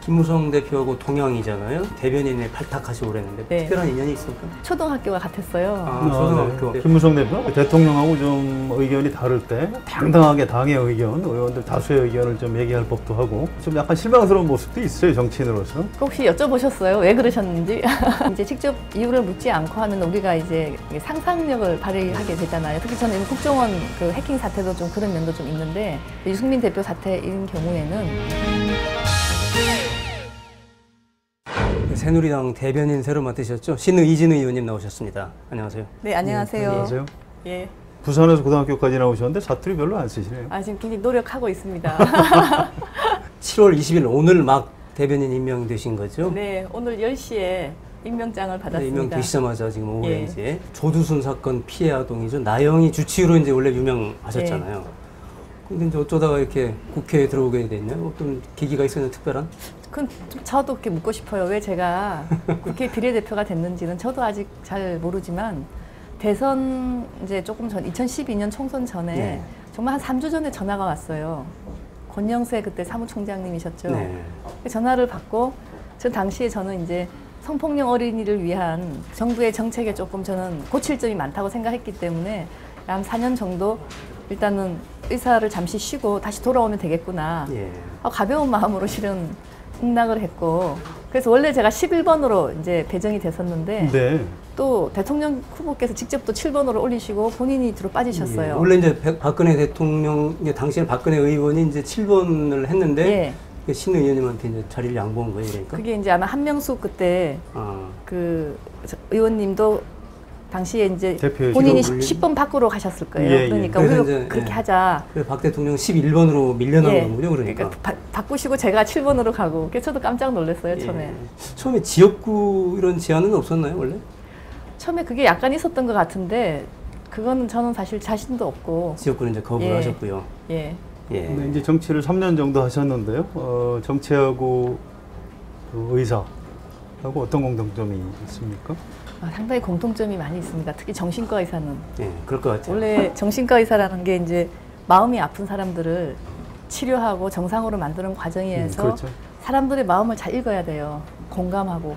김무성 대표하고 동양이잖아요. 대변인에 발탁하시고 그랬는데 네. 특별한 인연이 있습니까? 초등학교가 같았어요. 초등학교. 네. 김무성 대표 대통령하고 좀 의견이 다를 때 당당하게 당의 의견, 의원들 다수의 의견을 좀 얘기할 법도 하고 좀 약간 실망스러운 모습도 있어요, 정치인으로서. 혹시 여쭤보셨어요? 왜 그러셨는지? 이제 직접 이유를 묻지 않고 하면 우리가 이제 상상력을 발휘하게 되잖아요. 특히 저는 국정원 그 해킹 사태도 좀 그런 면도 좀 있는데 유승민 대표 사태인 경우에는 새누리당 대변인 새로 맡으셨죠? 신의진 의원님 나오셨습니다. 안녕하세요. 네, 안녕하세요. 네, 안녕하세요. 예. 부산에서 고등학교까지 나오셨는데 사투리 별로 안 쓰시네요. 지금 굉장히 노력하고 있습니다. 7월 20일 오늘 막 대변인 임명되신 거죠? 네, 오늘 10시에 임명장을 받았습니다. 임명되시자마자 지금 오후에 예. 이제 조두순 사건 피해 아동이죠. 나영이 주치의로 이제 원래 유명하셨잖아요. 근데 이제 어쩌다가 이렇게 국회에 들어오게 됐나요? 어떤 계기가 있었나요? 특별한? 그건 좀 저도 그렇게 묻고 싶어요. 왜 제가 국회 비례대표가 됐는지는 저도 아직 잘 모르지만 대선 이제 조금 전 2012년 총선 전에 네. 정말 한 3주 전에 전화가 왔어요. 권영세 그때 사무총장님이셨죠. 네. 전화를 받고 당시에 저는 이제 성폭력 어린이를 위한 정부의 정책에 조금 저는 고칠 점이 많다고 생각했기 때문에 한 4년 정도 일단은 의사를 잠시 쉬고 다시 돌아오면 되겠구나. 예. 가벼운 마음으로 실은 승낙을 했고 그래서 원래 제가 11번으로 이제 배정이 됐었는데 네. 또 대통령 후보께서 직접 또 7번으로 올리시고 본인이 뒤로 빠지셨어요. 예. 원래 이제 박근혜 대통령 당시에 박근혜 의원이 이제 7번을 했는데 예. 신 의원님한테 이제 자리를 양보한 거예요, 그러니까? 그게 이제 아마 한명숙 그때 그 의원님도 당시에 이제 본인이 10번 밖으로 가셨을 거예요. 예, 예. 그러니까 우리가 그렇게 하자. 그래서 박 대통령 11번으로 밀려나온 거군요, 그러니까. 바꾸시고 제가 7번으로 가고. 그래서 저도 깜짝 놀랐어요, 처음에. 예. 처음에 지역구 이런 제안은 없었나요, 원래? 처음에 그게 약간 있었던 것 같은데 그거는 저는 사실 자신도 없고. 지역구는 이제 거부를 하셨고요. 예. 예. 네, 이제 정치를 3년 정도 하셨는데요. 정치하고 의사하고 어떤 공통점이 있습니까? 상당히 공통점이 많이 있습니다. 특히 정신과 의사는. 예, 그럴 것 같아요. 원래 정신과 의사라는 게 이제 마음이 아픈 사람들을 치료하고 정상으로 만드는 과정에서 그렇죠. 사람들의 마음을 잘 읽어야 돼요. 공감하고.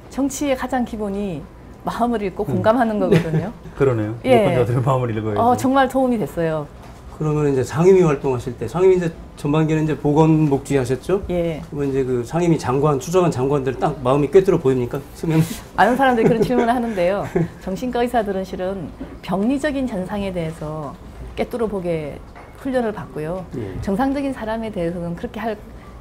정치의 가장 기본이 마음을 읽고 공감하는 거거든요. 그러네요. 예. 유권자들의 마음을 읽어야죠. 정말 도움이 됐어요. 그러면 이제 상임위 활동하실 때 상임위 이제 전반기는 이제 보건복지 하셨죠? 예. 그러면 이제 그 상임위 장관 추정한 장관들 딱 마음이 꿰뚫어 보입니까? 수면 많은 사람들이 그런 질문을 하는데요. 정신과 의사들은 실은 병리적인 현상에 대해서 꿰뚫어 보게 훈련을 받고요. 예. 정상적인 사람에 대해서는 그렇게 할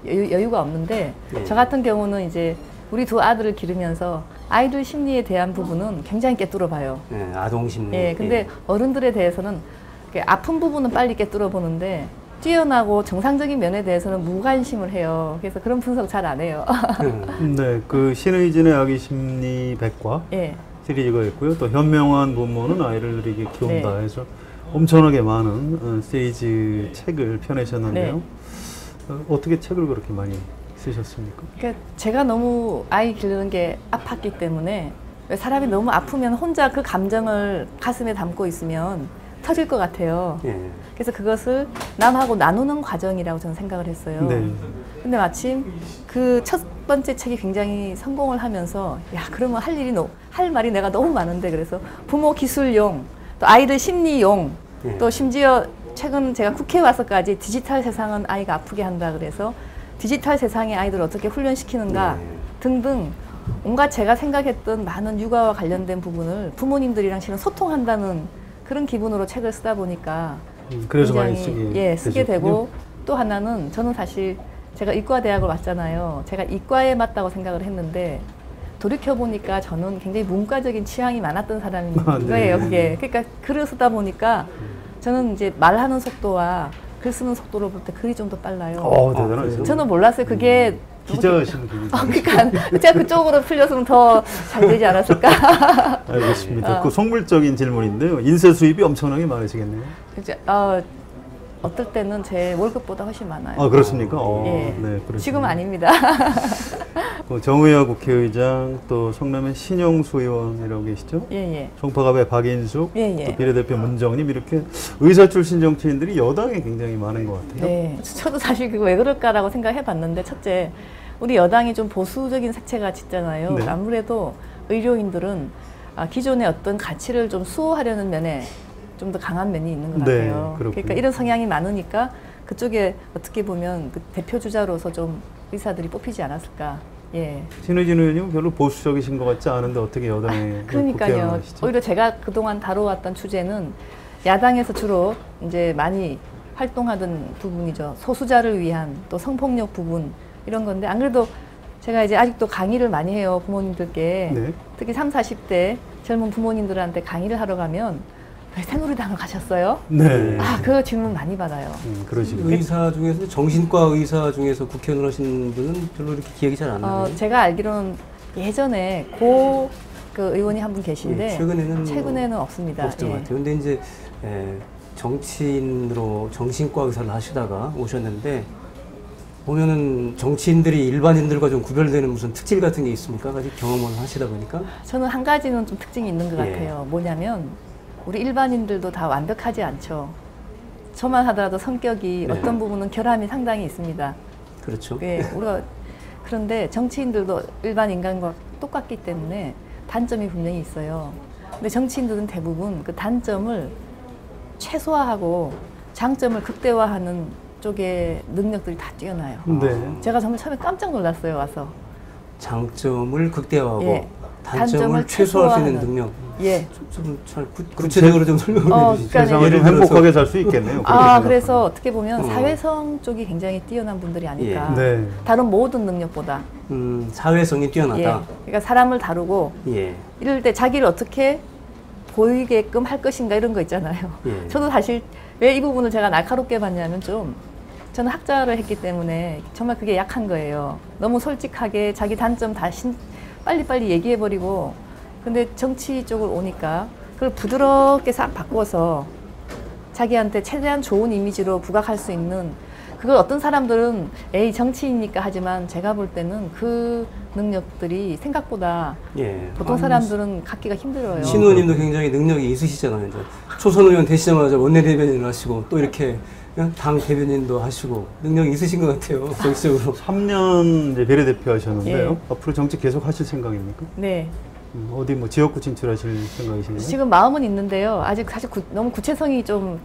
여유가 없는데 예. 저 같은 경우는 이제 우리 두 아들을 기르면서 아이들 심리에 대한 부분은 굉장히 꿰뚫어 봐요. 예, 아동 심리. 예, 근데 어른들에 대해서는 아픈 부분은 빨리 꿰뚫어 보는데 뛰어나고 정상적인 면에 대해서는 무관심을 해요. 그래서 그런 분석 잘 안 해요. 네, 그 신의진의 아기 심리 백과 예. 시리즈가 있고요. 또 현명한 부모는 아이를 이렇게 키운다 네. 해서 엄청나게 많은 시리즈 책을 펴내셨는데요. 네. 어떻게 책을 그렇게 많이 쓰셨습니까? 그러니까 제가 너무 아이 기르는 게 아팠기 때문에 사람이 너무 아프면 혼자 그 감정을 가슴에 담고 있으면 터질 것 같아요. 예. 그래서 그것을 남하고 나누는 과정이라고 저는 생각을 했어요. 네. 근데 마침 그 첫 번째 책이 굉장히 성공을 하면서 그러면 할 말이 내가 너무 많은데 그래서 부모 기술용, 또 아이들 심리용, 예. 또 심지어 최근 제가 국회에 와서까지 디지털 세상은 아이가 아프게 한다 그래서 디지털 세상의 아이들을 어떻게 훈련시키는가 예. 등등 온갖 제가 생각했던 많은 육아와 관련된 부분을 부모님들이랑 실은 소통한다는 그런 기분으로 책을 쓰다 보니까 그래서 굉장히 많이 쓰게 되고 또 하나는 저는 사실 제가 이과대학을 왔잖아요. 제가 이과에 맞다고 생각을 했는데 돌이켜보니까 저는 굉장히 문과적인 취향이 많았던 사람인 거예요. 그게. 그러니까 글을 쓰다 보니까 저는 이제 말하는 속도와 글 쓰는 속도로 볼 때 글이 좀 더 빨라요. 대단하죠. 저는 몰랐어요. 그게 기자하시는 분이. 그러니까 제가 그쪽으로 풀렸으면 더 잘 되지 않았을까. 알겠습니다. 그 속물적인 질문인데요. 인쇄 수입이 엄청나게 많으시겠네요. 이제 어떨 때는 제 월급보다 훨씬 많아요. 그렇습니까? 예. 네, 지금 아닙니다. 정의화 국회의장, 또 성남의 신영수 의원이라고 계시죠? 예. 송파갑의 박인숙, 예. 또 비례대표 문정님, 이렇게 의사 출신 정치인들이 여당에 굉장히 많은 것 같아요. 네. 저도 사실 그거 왜 그럴까라고 생각해 봤는데 첫째, 우리 여당이 좀 보수적인 색채가 짙잖아요. 네. 아무래도 의료인들은 기존의 어떤 가치를 좀 수호하려는 면에 좀 더 강한 면이 있는 것 네, 같아요. 그렇군요. 그러니까 이런 성향이 많으니까 그쪽에 어떻게 보면 그 대표 주자로서 좀 의사들이 뽑히지 않았을까. 예. 신의진 의원님 별로 보수적이신 것 같지 않은데 어떻게 여당에 국회의원 그러니까요. 하시죠? 오히려 제가 그동안 다뤄왔던 주제는 야당에서 주로 이제 많이 활동하던 부분이죠. 소수자를 위한 또 성폭력 부분 이런 건데 안 그래도 제가 이제 아직도 강의를 많이 해요. 부모님들께. 네. 특히 30, 40대 젊은 부모님들한테 강의를 하러 가면 왜 새누리당을 가셨어요? 네. 그 질문 많이 받아요. 그러시군요. 의사 중에서 정신과 의사 중에서 국회의원을 하신 분은 별로 이렇게 기억이 잘 안 나요. 제가 알기로는 예전에 그 의원이 한 분 계신데 최근에는 없습니다. 없을 것 같아요. 근데 이제 정치인으로 정신과 의사를 하시다가 오셨는데 보면은 정치인들이 일반인들과 좀 구별되는 무슨 특질 같은 게 있습니까? 아직 경험을 하시다 보니까. 저는 한 가지는 좀 특징이 있는 것 같아요. 뭐냐면 우리 일반인들도 다 완벽하지 않죠. 저만 하더라도 성격이 어떤 부분은 결함이 상당히 있습니다. 그렇죠. 그런데 정치인들도 일반 인간과 똑같기 때문에 단점이 분명히 있어요. 근데 정치인들은 대부분 그 단점을 최소화하고 장점을 극대화하는 쪽의 능력들이 다 뛰어나요. 네. 제가 정말 처음에 깜짝 놀랐어요. 와서. 장점을 극대화하고 예. 단점을 최소화할 수 있는 능력. 예. 좀 잘 구체적으로 좀 설명해 주시죠. 세상을 좀 행복하게 살 수 있겠네요. 그래서 어떻게 보면 사회성 쪽이 굉장히 뛰어난 분들이 아닐까. 네. 다른 모든 능력보다. 사회성이 뛰어나다. 그러니까 사람을 다루고 이럴 때 자기를 어떻게 보이게끔 할 것인가 이런 거 있잖아요. 저도 사실 왜 이 부분을 제가 날카롭게 봤냐면 저는 학자를 했기 때문에 정말 그게 약한 거예요. 너무 솔직하게 자기 단점 다 빨리빨리 얘기해버리고 근데 정치 쪽을 오니까 그걸 부드럽게 싹 바꿔서 자기한테 최대한 좋은 이미지로 부각할 수 있는 그걸 어떤 사람들은 에이 정치인이니까 하지만 제가 볼 때는 그 능력들이 생각보다 보통 사람들은 갖기가 힘들어요. 신 의원님도 굉장히 능력이 있으시잖아요. 이제 초선 의원 되시자마자 원내대변인을 하시고 또 이렇게 당 대변인도 하시고 능력이 있으신 것 같아요. 정치적으로. 3년 이제 비례대표 하셨는데요. 앞으로 정치 계속 하실 생각입니까? 네. 어디 뭐 지역구 진출하실 생각이신가요? 지금 마음은 있는데요. 아직 사실 너무 구체성이 좀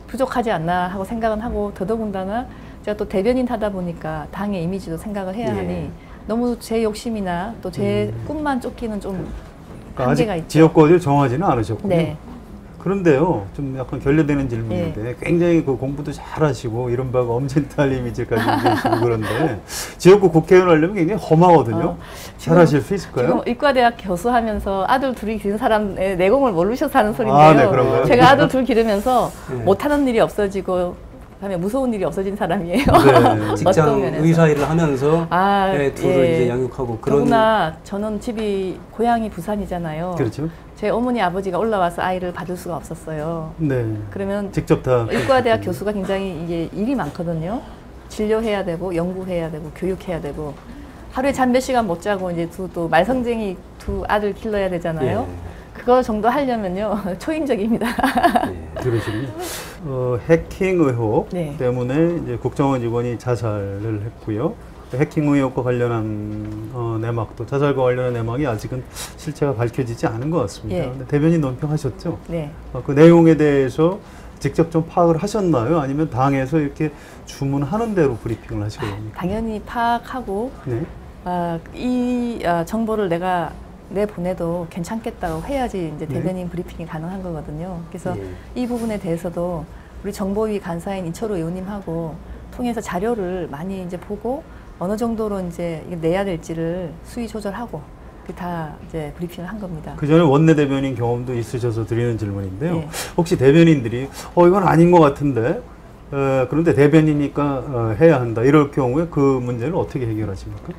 부족하지 않나 하고 생각은 하고 더더군다나 제가 또 대변인 하다 보니까 당의 이미지도 생각을 해야 하니 너무 제 욕심이나 또 제 꿈만 쫓기는 좀 그러니까 한계가 아직 있죠. 지역구 어디를 정하지는 않으셨군요. 네. 그런데요, 좀 약간 결례되는 질문인데 굉장히 그 공부도 잘하시고 이런 바가 엄진탈 이미지를 가지고 계시고 그런데 지역구 국회의원 하려면 굉장히 험하거든요. 잘하실 수 있을까요? 지금 의과대학 교수하면서 아들 둘이 기른 사람의 내공을 모르셔서 하는 소리인데요. 아, 네, 그런가요? 제가 아들 둘 기르면서 못하는 일이 없어지고 그다음에 무서운 일이 없어진 사람이에요. 네. 직장 면에서. 의사 일을 하면서 둘을 이제 양육하고 그런. 더구나 저는 집이 고향이 부산이잖아요. 그렇죠. 제 어머니 아버지가 올라와서 아이를 받을 수가 없었어요. 네. 그러면 직접 다 의과대학 교수가 굉장히 이게 일이 많거든요. 진료해야 되고 연구해야 되고 교육해야 되고 하루에 잠 몇 시간 못 자고 이제 또 말썽쟁이 두 아들 길러야 되잖아요. 그거 정도 하려면요 초인적입니다. 그러시군요. 해킹 의혹 네. 때문에 이제 국정원 직원이 자살을 했고요. 해킹 의혹과 관련한 내막도 자살과 관련한 내막이 아직은 실체가 밝혀지지 않은 것 같습니다. 근데 대변인 논평하셨죠? 네. 그 내용에 대해서 직접 좀 파악을 하셨나요? 아니면 당에서 이렇게 주문하는 대로 브리핑을 하시게 됩니까? 당연히 파악하고 네. 이 정보를 내가 내보내도 괜찮겠다고 해야지 이제 대변인 브리핑이 가능한 거거든요. 그래서 이 부분에 대해서도 우리 정보위 간사인 이철우 의원님하고 통해서 자료를 많이 이제 보고 어느 정도로 이제 내야 될지를 수위 조절하고 다 이제 브리핑을 한 겁니다. 그 전에 원내대변인 경험도 있으셔서 드리는 질문인데요. 혹시 대변인들이 이건 아닌 것 같은데 그런데 대변이니까 해야 한다 이럴 경우에 그 문제를 어떻게 해결하십니까?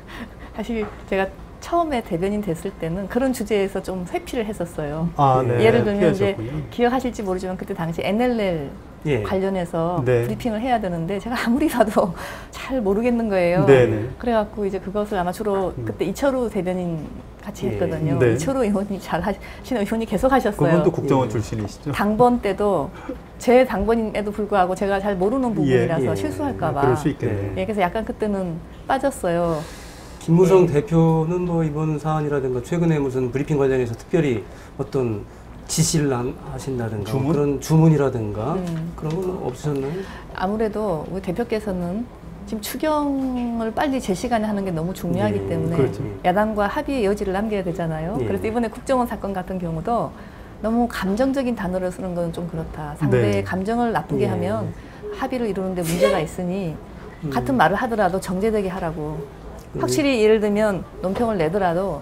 사실 제가 처음에 대변인 됐을 때는 그런 주제에서 좀 회피를 했었어요. 네. 예를 들면 피하셨군요. 이제 기억하실지 모르지만 그때 당시 NLL 관련해서 브리핑을 해야 되는데 제가 아무리 봐도 잘 모르겠는 거예요. 그래갖고 이제 그것을 아마 주로 그때 이철우 대변인 같이 했거든요. 네. 이철호 의원이 잘 하시는 의원이 계속 하셨어요. 그분도 국정원 출신이시죠? 당번 때도 제 당번임에도 불구하고 제가 잘 모르는 부분이라서 예. 실수할까 봐. 그럴 수 있겠네요. 예, 그래서 약간 그때는 빠졌어요. 김무성 대표는 뭐 이번 사안이라든가 최근에 무슨 브리핑 관련해서 특별히 어떤 지시를 하신다든가 주문? 그런 주문이라든가 그런 건 없으셨나요? 아무래도 우리 대표께서는 지금 추경을 빨리 제 시간에 하는 게 너무 중요하기 네, 때문에 그렇죠. 야당과 합의의 여지를 남겨야 되잖아요. 네. 그래서 이번에 국정원 사건 같은 경우도 너무 감정적인 단어를 쓰는 건 좀 그렇다. 상대의 네. 감정을 나쁘게 네. 하면 합의를 이루는데 문제가 있으니 같은 말을 하더라도 정제되게 하라고. 확실히 예를 들면 논평을 내더라도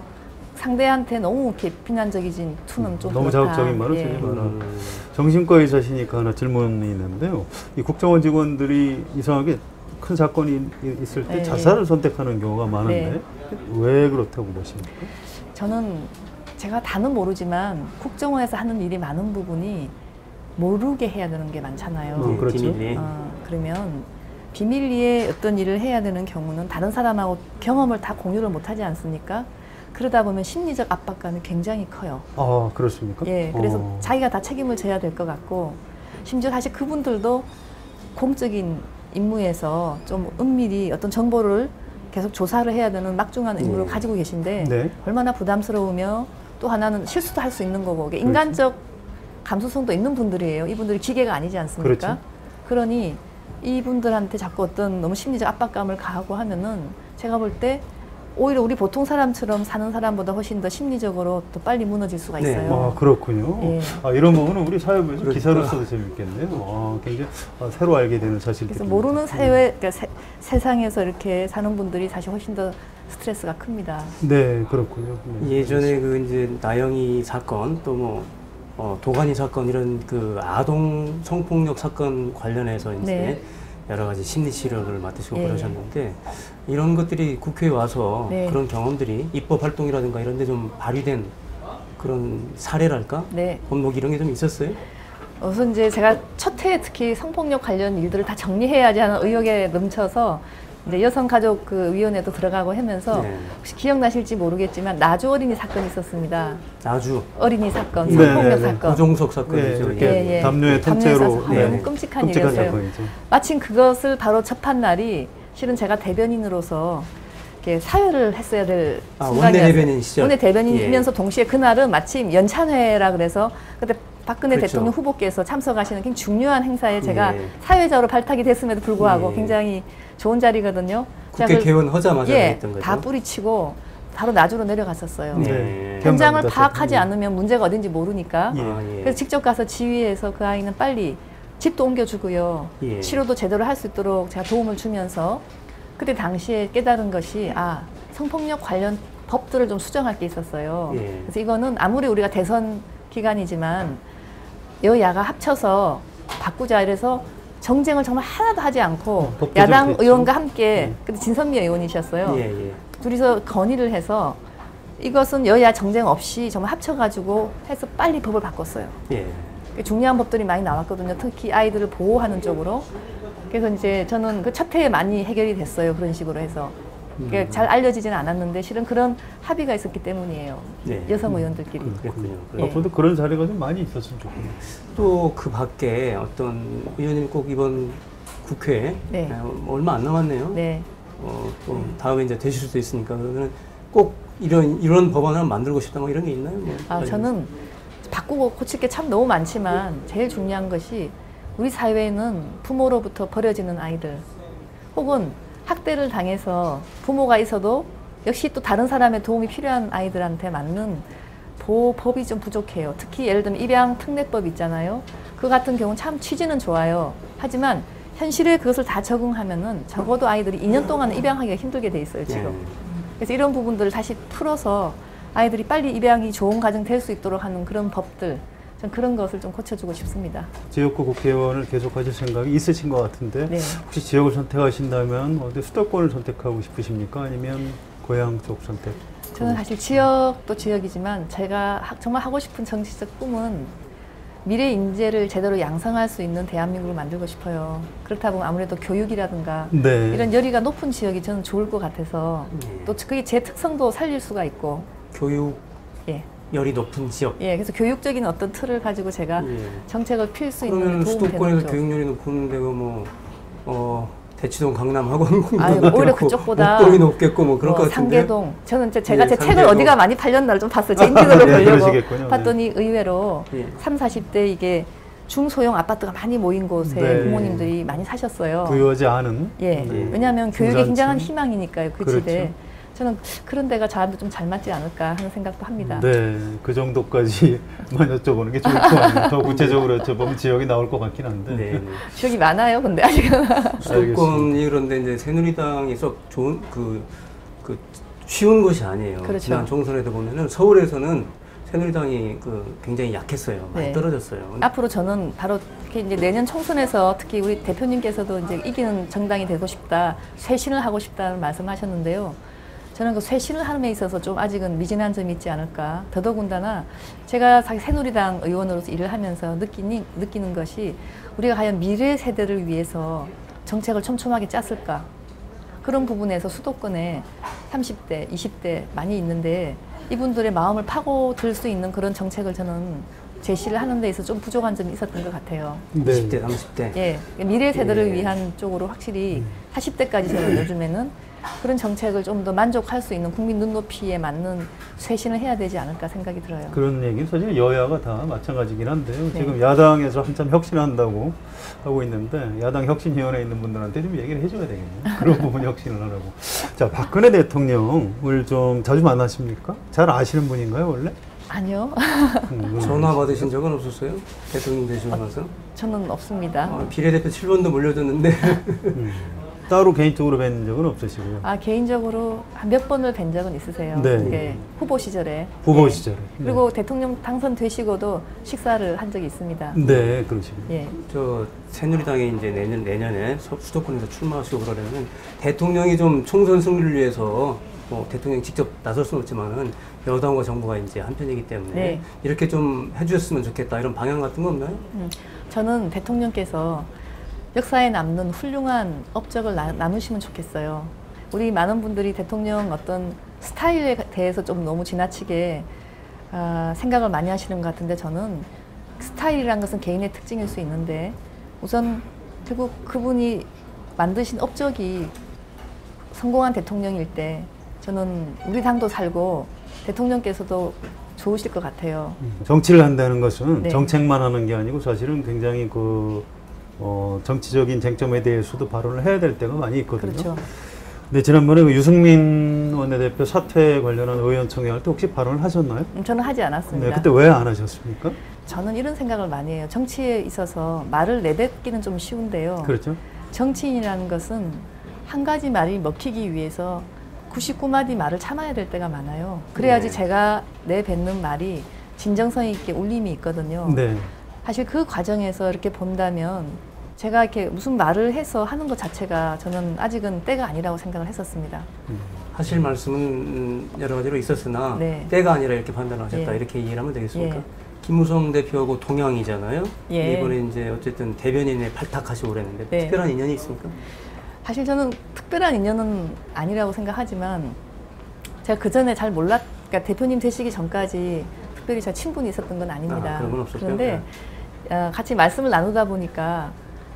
상대한테 너무 이렇게 비난적이진 투는 좀 너무 그렇다. 자극적인 말은 예. 쓰지 마라. 정신과 의사시니까 하나 질문이 있는데요. 이 국정원 직원들이 이상하게 큰 사건이 있을 때 네. 자살을 선택하는 경우가 많은데 네. 왜 그렇다고 보십니까? 저는 제가 다는 모르지만 국정원에서 하는 일이 많은 부분이 모르게 해야 되는 게 많잖아요. 그렇죠. 비밀리. 그러면 비밀리에 어떤 일을 해야 되는 경우는 다른 사람하고 경험을 다 공유를 못하지 않습니까? 그러다 보면 심리적 압박감이 굉장히 커요. 아, 그렇습니까? 예, 그래서 자기가 다 책임을 져야 될 것 같고, 심지어 사실 그분들도 공적인 임무에서 좀 은밀히 어떤 정보를 계속 조사를 해야 되는 막중한 임무를 네. 가지고 계신데 네. 얼마나 부담스러우며 또 하나는 실수도 할 수 있는 거고 인간적 감수성도 있는 분들이에요. 이분들이 기계가 아니지 않습니까? 그렇죠. 그러니 이분들한테 자꾸 어떤 너무 심리적 압박감을 가하고 하면은 제가 볼 때 오히려 우리 보통 사람처럼 사는 사람보다 훨씬 더 심리적으로 또 빨리 무너질 수가 네. 있어요. 아, 그렇군요. 예. 아, 이런 부분은 우리 사회부에서 그러니까. 기사로 써도 재밌겠네요. 아, 굉장히 새로 알게 되는 사실들이. 그래서 모르는 사회, 그러니까 세상에서 이렇게 사는 분들이 사실 훨씬 더 스트레스가 큽니다. 네, 그렇군요. 네. 예전에 그 이제 나영이 사건 또 뭐 도가니 사건 이런 그 아동 성폭력 사건 관련해서 이제 네. 여러 가지 심리 치료를 맡으시고 예. 그러셨는데 이런 것들이 국회에 와서 네. 그런 경험들이 입법 활동이라든가 이런 데 좀 발휘된 그런 사례랄까? 네. 본목 이런 게 좀 있었어요? 우선 이제 제가 첫 해에 특히 성폭력 관련 일들을 다 정리해야지 하는 의욕에 넘쳐서 이제 여성가족위원회도 들어가고 하면서 네. 혹시 기억나실지 모르겠지만 나주 어린이 사건이 있었습니다. 아주 어린이 사건, 네, 성폭력 네, 네. 사건. 고종석 네, 사건이죠. 이렇게 예, 예. 담요의 담요에 통째로 싸서 너무 끔찍한 일이었어요. 사건이죠. 마침 그것을 바로 접한 날이 실은 제가 대변인으로서 이렇게 사회를 했어야 될 순간이었어요. 원내 대변인 시절. 원내 대변인이면서 예. 동시에 그날은 마침 연찬회라 그래서 그때 박근혜 그렇죠. 대통령 후보께서 참석하시는 굉장히 중요한 행사에 제가 예. 사회자로 발탁이 됐음에도 불구하고 예. 굉장히 좋은 자리거든요. 국회 제가 개원 하자마자 예, 했던 거죠. 다 뿌리치고 바로 나주로 내려갔었어요. 네. 현장을 기억납니다. 파악하지 않으면 문제가 어딘지 모르니까 예. 아, 예. 그래서 직접 가서 지휘해서 그 아이는 빨리 집도 옮겨주고요. 예. 치료도 제대로 할 수 있도록 제가 도움을 주면서 그때 당시에 깨달은 것이 성폭력 관련 법들을 좀 수정할 게 있었어요. 예. 그래서 이거는 아무리 우리가 대선 기간이지만 여야가 합쳐서 바꾸자 이래서 정쟁을 정말 하나도 하지 않고 법 야당 개정됐죠. 의원과 함께 그때 진선미 의원이셨어요. 예, 예. 둘이서 건의를 해서 이것은 여야 정쟁 없이 정말 합쳐가지고 해서 빨리 법을 바꿨어요. 예. 중요한 법들이 많이 나왔거든요. 특히 아이들을 보호하는 쪽으로. 그래서 이제 저는 그 첫 해에 많이 해결이 됐어요. 그런 식으로 해서. 그러니까 잘 알려지지는 않았는데 실은 그런 합의가 있었기 때문이에요. 네. 여성 의원들끼리. 그랬군요. 예. 앞으로도 그런 사례가 좀 많이 있었으면 좋겠네요. 또 그 밖에 어떤 의원님 꼭 이번 국회에 네. 얼마 안 남았네요. 네. 또 다음에 이제 되실 수도 있으니까 그러면 꼭 이런 법안을 만들고 싶다 뭐 이런 게 있나요? 뭐 저는 바꾸고 고칠 게 참 너무 많지만 제일 중요한 것이 우리 사회에는 부모로부터 버려지는 아이들 혹은 학대를 당해서 부모가 있어도 역시 또 다른 사람의 도움이 필요한 아이들한테 맞는 보호법이 좀 부족해요. 특히 예를 들면 입양 특례법 있잖아요. 그 같은 경우는 참 취지는 좋아요. 하지만 현실에 그것을 다 적응하면은 적어도 아이들이 2년 동안 입양하기가 힘들게 돼 있어요, 지금. 그래서 이런 부분들을 다시 풀어서 아이들이 빨리 입양이 좋은 가정 될 수 있도록 하는 그런 법들, 전 그런 것을 좀 고쳐주고 싶습니다. 지역구 국회의원을 계속하실 생각이 있으신 것 같은데 네. 혹시 지역을 선택하신다면 어디 수도권을 선택하고 싶으십니까? 아니면 고향 쪽 선택? 저는 사실 지역도 지역이지만 제가 정말 하고 싶은 정치적 꿈은 미래 인재를 제대로 양성할 수 있는 대한민국을 만들고 싶어요. 그렇다 보면 아무래도 교육이라든가 네. 이런 열의가 높은 지역이 저는 좋을 것 같아서 또 그게 제 특성도 살릴 수가 있고 교육 예. 열이 높은 지역. 예, 그래서 교육적인 어떤 틀을 가지고 제가 예. 정책을 필 수 있는 그러면 도움이 되는 수도권에서 쪽. 교육열이 높은 데가 대치동 강남학원 아유, 오히려 그쪽보다 목동이 높겠고 뭐 그럴 것 같은데. 상계동. 저는 제가 예, 제 책을 상계동. 어디가 많이 팔렸나를 좀 봤어요. 제 인기도를 예, 보려고 그러시겠군요. 봤더니 의외로 예. 30, 40대 이게 중소형 아파트가 많이 모인 곳에 네. 부모님들이 많이 사셨어요. 부유하지 않은. 예, 네. 왜냐하면 교육이 중산층. 굉장한 희망이니까요. 그 그렇죠. 집에. 저는 그런 데가 저한테 좀 잘 맞지 않을까 하는 생각도 합니다. 네, 그 정도까지만 여쭤보는 게 좋을 것 같네요. 더 구체적으로 여쭤보면 지역이 나올 것 같긴 한데. 네. 네. 지역이 많아요, 근데 아직은. 수도권이 그런데 이제 새누리당이 썩 좋은 그 쉬운 것이 아니에요. 그렇죠. 지난 총선에도 보면은 서울에서는 새누리당이 굉장히 약했어요. 많이 네. 떨어졌어요. 앞으로 저는 바로 이렇게 이제 내년 총선에서 특히 우리 대표님께서도 이제 이기는 정당이 되고 싶다, 쇄신을 하고 싶다는 말씀하셨는데요. 저는 그 쇄신을 함에 있어서 좀 아직은 미진한 점이 있지 않을까. 더더군다나 제가 사실 새누리당 의원으로서 일을 하면서 느끼는 것이 우리가 과연 미래 세대를 위해서 정책을 촘촘하게 짰을까. 그런 부분에서 수도권에 30대, 20대 많이 있는데 이분들의 마음을 파고들 수 있는 그런 정책을 저는 제시를 하는 데 있어서 좀 부족한 점이 있었던 것 같아요. 네. 20대, 30대. 예, 미래 세대를 예. 위한 쪽으로 확실히 40대까지 저는 요즘에는 그런 정책을 좀 더 만족할 수 있는 국민 눈높이에 맞는 쇄신을 해야 되지 않을까 생각이 들어요. 그런 얘기는 사실 여야가 다 마찬가지긴 한데요. 네. 지금 야당에서 한참 혁신한다고 하고 있는데 야당 혁신위원회에 있는 분들한테 좀 얘기를 해줘야 되겠네요. 그런 부분 혁신을 하라고. 자, 박근혜 대통령을 좀 자주 만나십니까? 잘 아시는 분인가요, 원래? 아니요. 전화 받으신 적은 없었어요? 대통령 되시고 나서? 저는 없습니다. 비례대표 7번도 물려줬는데 따로 개인적으로 뵌 적은 없으시고요. 아, 개인적으로 한 몇 번을 뵌 적은 있으세요. 네. 예, 후보 시절에. 후보 예. 시절에. 그리고 대통령 당선되시고도 식사를 한 적이 있습니다. 네, 그러시군요. 예. 저 새누리당이 이제 내년에 수도권에서 출마하시고 그러려면 대통령이 좀 총선 승리를 위해서 대통령이 직접 나설 수는 없지만은 여당과 정부가 이제 한편이기 때문에 네. 이렇게 좀 해주셨으면 좋겠다 이런 방향 같은 거 없나요? 저는 대통령께서 역사에 남는 훌륭한 업적을 나누시면 좋겠어요. 우리 많은 분들이 대통령 어떤 스타일에 대해서 좀 너무 지나치게 생각을 많이 하시는 것 같은데 저는 스타일이란 것은 개인의 특징일 수 있는데 우선 결국 그분이 만드신 업적이 성공한 대통령일 때 저는 우리 당도 살고 대통령께서도 좋으실 것 같아요. 정치를 한다는 것은 네. 정책만 하는 게 아니고 사실은 굉장히 정치적인 쟁점에 대해서도 발언을 해야 될 때가 많이 있거든요. 그렇죠. 근데 지난번에 유승민 원내대표 사퇴 관련한 의원총회 할 때 혹시 발언을 하셨나요? 저는 하지 않았습니다. 네, 그때 왜 안 하셨습니까? 저는 이런 생각을 많이 해요. 정치에 있어서 말을 내뱉기는 좀 쉬운데요. 그렇죠. 정치인이라는 것은 한 가지 말이 먹히기 위해서 99마디 말을 참아야 될 때가 많아요. 그래야지 네. 제가 내뱉는 말이 진정성 있게 울림이 있거든요. 네. 사실 그 과정에서 이렇게 본다면 제가 이렇게 무슨 말을 해서 하는 것 자체가 저는 아직은 때가 아니라고 생각을 했었습니다. 하실 말씀은 여러 가지로 있었으나 네. 때가 아니라 이렇게 판단하셨다 예. 이렇게 이해를 하면 되겠습니까? 예. 김무성 대표하고 동양이잖아요. 예. 이번에 이제 어쨌든 대변인에 발탁하시고 그랬는데 네. 특별한 인연이 있습니까? 사실 저는 특별한 인연은 아니라고 생각하지만 제가 그 전에 잘 그러니까 대표님 되시기 전까지 특별히 저 친분이 있었던 건 아닙니다. 그런 건 없었고요? 그런데 같이 말씀을 나누다 보니까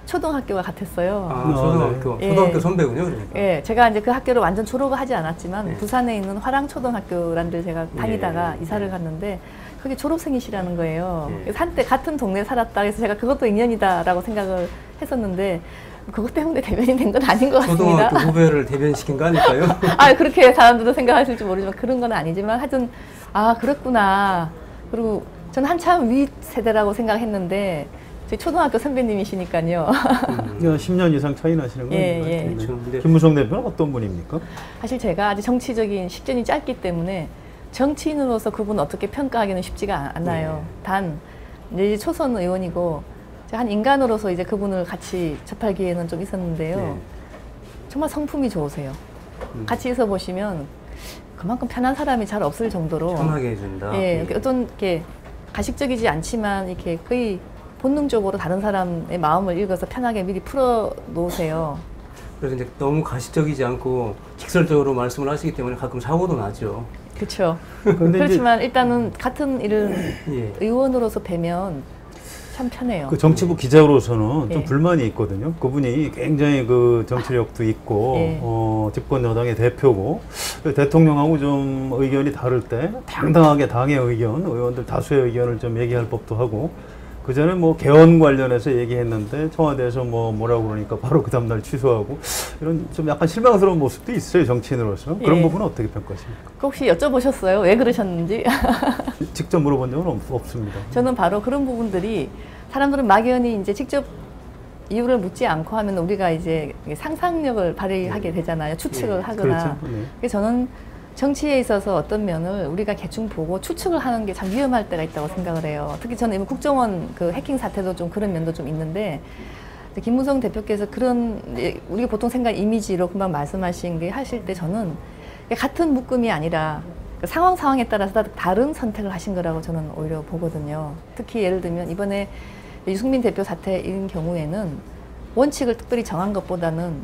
초등학교가 같았어요. 초등학교, 네. 초등학교 예. 선배군요, 그러니까. 예, 제가 이제 그 학교를 완전 졸업을 하지 않았지만 네. 부산에 있는 화랑초등학교라는 데 제가 다니다가 예. 이사를 갔는데 그게 졸업생이시라는 거예요. 예. 그래서 한때 같은 동네에 살았다 그래서 제가 그것도 인연이다라고 생각을 했었는데 그것 때문에 대변인 된 건 아닌 것 같습니다. 초등학교 후배를 대변시킨 거 아닐까요? 아, 그렇게 사람들도 생각하실지 모르지만 그런 건 아니지만 하여튼 아, 그렇구나. 그리고 저는 한참 위 세대라고 생각했는데 제 초등학교 선배님이시니까요. 10년 이상 차이 나시는 거예요. 예, 예. 그렇죠. 근데 김무성 대표는 어떤 분입니까? 사실 제가 아직 정치적인 식견이 짧기 때문에 정치인으로서 그분을 어떻게 평가하기는 쉽지가 않아요. 단 이제 초선 의원이고 제가 한 인간으로서 이제 그분을 같이 접할 기회는 좀 있었는데요. 네. 정말 성품이 좋으세요. 같이 있어 보시면 그만큼 편한 사람이 잘 없을 정도로 편하게 해준다. 예, 어떤 이렇게 가식적이지 않지만 이렇게 거의 본능적으로 다른 사람의 마음을 읽어서 편하게 미리 풀어 놓으세요. 그래서 이제 너무 가식적이지 않고 직설적으로 말씀을 하시기 때문에 가끔 사고도 나죠. 그렇죠. 그런데 그렇지만 일단은 같은 일을 예. 의원으로서 뵈면 참 편해요. 그 정치부 기자로서는 좀 예. 불만이 있거든요. 그분이 굉장히 그 정치력도 있고 예. 집권 여당의 대표고 대통령하고 좀 의견이 다를 때 당당하게 당의 의견, 의원들 다수의 의견을 좀 얘기할 법도 하고 그 전에 뭐 개헌 관련해서 얘기했는데 청와대에서 뭐라고 그러니까 바로 그 다음날 취소하고 이런 좀 약간 실망스러운 모습도 있어요, 정치인으로서. 그런 예. 부분은 어떻게 평가하십니까? 혹시 여쭤보셨어요? 왜 그러셨는지? 직접 물어본 적은 없습니다. 저는 바로 그런 부분들이 사람들은 막연히 이제 직접 이유를 묻지 않고 하면 우리가 이제 상상력을 발휘하게 되잖아요. 추측을 예. 하거나. 그렇죠. 네. 그래서 저는 정치에 있어서 어떤 면을 우리가 대충 보고 추측을 하는 게 참 위험할 때가 있다고 생각을 해요. 특히 저는 이번 국정원 그 해킹 사태도 좀 그런 면도 좀 있는데 김무성 대표께서 그런 우리가 보통 생각 이미지로 금방 말씀하신 게 하실 때 저는 같은 묶음이 아니라 상황에 따라서 다른 선택을 하신 거라고 저는 오히려 보거든요. 특히 예를 들면 이번에 유승민 대표 사태인 경우에는 원칙을 특별히 정한 것보다는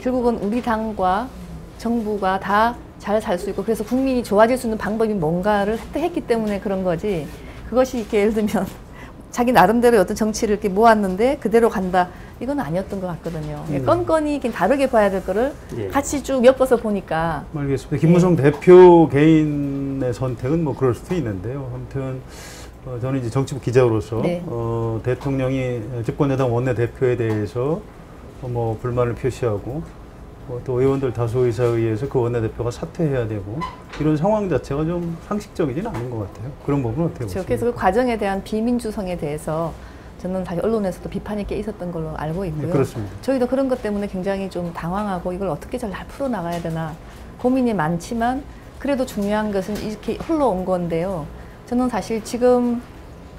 결국은 우리 당과 정부가 다 잘 살 수 있고 그래서 국민이 좋아질 수 있는 방법이 뭔가를 획득했기 때문에 그런 거지. 그것이 이렇게 예를 들면 자기 나름대로 어떤 정치를 이렇게 모았는데 그대로 간다. 이건 아니었던 것 같거든요. 건건이 다르게 봐야 될 거를 예. 같이 쭉 엮어서 보니까. 알겠습니다. 김무성 대표 개인의 선택은 뭐 그럴 수도 있는데요. 아무튼 저는 이제 정치부 기자로서 네. 대통령이 집권여당 원내대표에 대해서 뭐 불만을 표시하고 또 의원들 다수 의사에 의해서 그 원내대표가 사퇴해야 되고 이런 상황 자체가 좀 상식적이지는 않은 것 같아요. 그런 부분은 어떻게 보십니까? 그래서 그 과정에 대한 비민주성에 대해서 저는 사실 언론에서도 비판이 꽤 있었던 걸로 알고 있고요. 네, 그렇습니다. 저희도 그런 것 때문에 굉장히 좀 당황하고 이걸 어떻게 잘 풀어나가야 되나 고민이 많지만 그래도 중요한 것은 이렇게 흘러온 건데요. 저는 사실 지금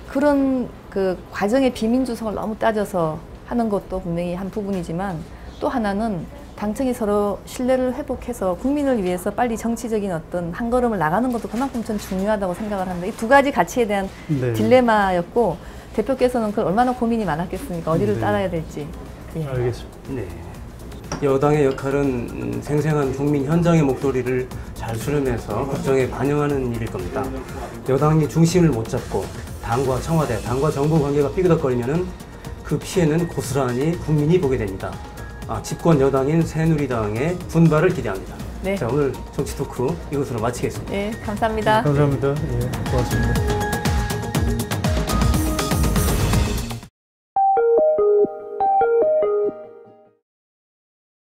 그런 그 과정의 비민주성을 너무 따져서 하는 것도 분명히 한 부분이지만 또 하나는 당청이 서로 신뢰를 회복해서 국민을 위해서 빨리 정치적인 어떤 한 걸음을 나가는 것도 그만큼 전 중요하다고 생각을 합니다. 이 두 가지 가치에 대한 네. 딜레마였고 대표께서는 그걸 얼마나 고민이 많았겠습니까? 어디를 네. 따라야 될지. 예. 알겠습니다. 네. 여당의 역할은 생생한 국민 현장의 목소리를 잘 수렴해서 국정에 반영하는 일일 겁니다. 여당이 중심을 못 잡고 당과 청와대, 당과 정부 관계가 삐그덕거리면은 그 피해는 고스란히 국민이 보게 됩니다. 집권 여당인 새누리당의 분발을 기대합니다. 네. 자, 오늘 정치 토크 이것으로 마치겠습니다. 네, 감사합니다. 감사합니다. 예, 고맙습니다.